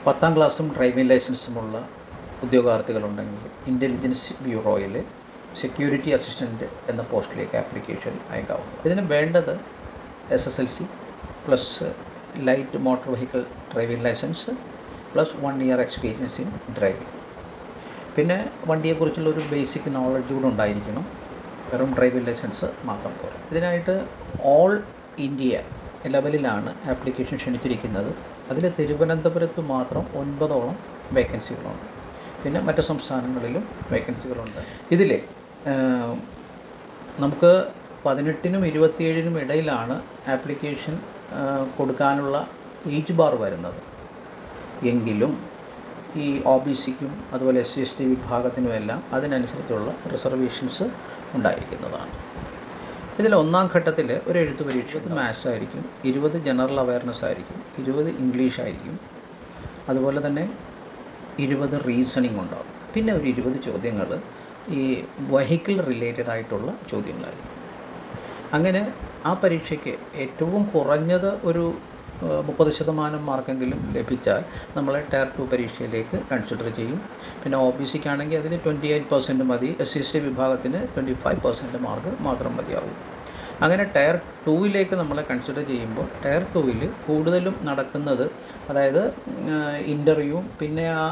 10ാം ക്ലാസ്സും ഡ്രൈവിംഗ് ലൈസൻസുമുള്ള ഉദ്യോഗാർത്ഥികളുണ്ടെങ്കിൽ ഇൻ്റലിജൻസ് ബ്യൂറോയിൽ സെക്യൂരിറ്റി അസിസ്റ്റൻറ്റ് എന്ന പോസ്റ്റിലേക്ക് ആപ്ലിക്കേഷൻ അയക്കാവുന്നു. ഇതിന് വേണ്ടത് SSLC plus light motor vehicle driving licence plus 1 year experience in driving. പിന്നെ വണ്ടിയെക്കുറിച്ചുള്ള ഒരു ബേസിക് നോളജ് കൂടെ ഉണ്ടായിരിക്കണം. വെറും ഡ്രൈവിംഗ് ലൈസൻസ് മാത്രം പോരാ. ഇതിനായിട്ട് ഓൾ ഇന്ത്യ ലെവലിലാണ് ആപ്ലിക്കേഷൻ ക്ഷണിച്ചിരിക്കുന്നത്. അതിൽ തിരുവനന്തപുരത്ത് മാത്രം 9ഓളം വേക്കൻസികളുണ്ട്. പിന്നെ മറ്റ് സംസ്ഥാനങ്ങളിലും വേക്കൻസികളുണ്ട്. ഇതിൽ നമുക്ക് 18നും 27നും ഇടയിലാണ് ആപ്ലിക്കേഷൻ കൊടുക്കാനുള്ള ഏജ് ബാർ വരുന്നത്. എങ്കിലും ഈ OBCക്കും അതുപോലെ SC/ST വിഭാഗത്തിനുമെല്ലാം അതിനനുസരിച്ചുള്ള റിസർവേഷൻസ് ഉണ്ടായിരിക്കുന്നതാണ്. ഇതിൽ 1ാം ഘട്ടത്തിൽ ഒരു എഴുത്ത് പരീക്ഷ, മാത്സ് ആയിരിക്കും, 20 ജനറൽ അവയർനെസ് ആയിരിക്കും, 20 ഇംഗ്ലീഷ് ആയിരിക്കും, അതുപോലെ തന്നെ 20 റീസണിങ് ഉണ്ടാകും. പിന്നെ ഒരു 20 ചോദ്യങ്ങൾ ഈ വെഹിക്കിൾ റിലേറ്റഡ് ആയിട്ടുള്ള ചോദ്യങ്ങളായിരിക്കും. അങ്ങനെ ആ പരീക്ഷയ്ക്ക് ഏറ്റവും കുറഞ്ഞത് ഒരു 30% മാർക്കെങ്കിലും ലഭിച്ചാൽ നമ്മളെ ടയർ 2 പരീക്ഷയിലേക്ക് കൺസിഡർ ചെയ്യും. പിന്നെ OBCക്കാണെങ്കിൽ അതിന് 28% മതി, SC/ST വിഭാഗത്തിന് 25% മാർക്ക് മാത്രം മതിയാവും. അങ്ങനെ ടയർ 2ലേക്ക് നമ്മളെ കൺസിഡർ ചെയ്യുമ്പോൾ ടയർ 2ൽ കൂടുതലും നടക്കുന്നത്, അതായത് ഇൻ്റർവ്യൂ, പിന്നെ ആ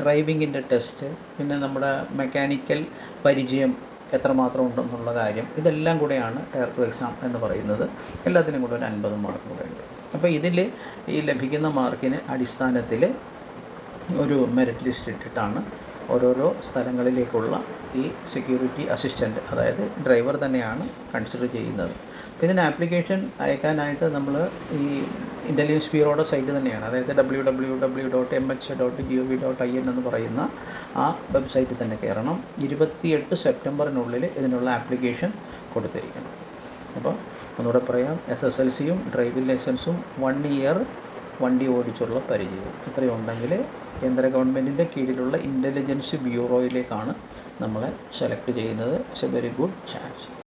ഡ്രൈവിങ്ങിൻ്റെ ടെസ്റ്റ്, പിന്നെ നമ്മുടെ മെക്കാനിക്കൽ പരിചയം എത്രമാത്രം ഉണ്ടെന്നുള്ള കാര്യം, ഇതെല്ലാം കൂടെയാണ് ടയർ 2 എക്സാം എന്ന് പറയുന്നത്. എല്ലാത്തിനും കൂടെ ഒരു 50 മാർക്ക് കൂടെ ഉണ്ട്. അപ്പോൾ ഇതിൽ ഈ ലഭിക്കുന്ന മാർക്കിന് അടിസ്ഥാനത്തിൽ ഒരു മെറിറ്റ് ലിസ്റ്റ് ഇട്ടിട്ടാണ് ഓരോരോ സ്ഥലങ്ങളിലേക്കുള്ള ഈ സെക്യൂരിറ്റി അസിസ്റ്റൻറ്റ്, അതായത് ഡ്രൈവർ തന്നെയാണ് കൺസിഡർ ചെയ്യുന്നത്. അപ്പോൾ ഇതിന് ആപ്ലിക്കേഷൻ അയക്കാനായിട്ട് നമ്മൾ ഈ ഇൻ്റലിജൻസ് ബ്യൂറോയുടെ സൈറ്റ് തന്നെയാണ്, അതായത് www.mh.gov.in എന്ന് പറയുന്ന ആ വെബ്സൈറ്റിൽ തന്നെ കയറണം. 28 സെപ്റ്റംബറിനുള്ളിൽ ഇതിനുള്ള ആപ്ലിക്കേഷൻ കൊടുത്തിരിക്കണം. അപ്പോൾ ഒന്നുകൂടെ പറയാം, SSLCയും ഡ്രൈവിംഗ് ലൈസൻസും 1 ഇയർ വണ്ടി ഓടിച്ചുള്ള പരിചയവും ഇത്രയും ഉണ്ടെങ്കിൽ കേന്ദ്ര ഗവൺമെൻറ്റിൻ്റെ കീഴിലുള്ള ഇൻ്റലിജൻസ് ബ്യൂറോയിലേക്കാണ് നമ്മളെ സെലക്ട് ചെയ്യുന്നത്. It's A very good chance.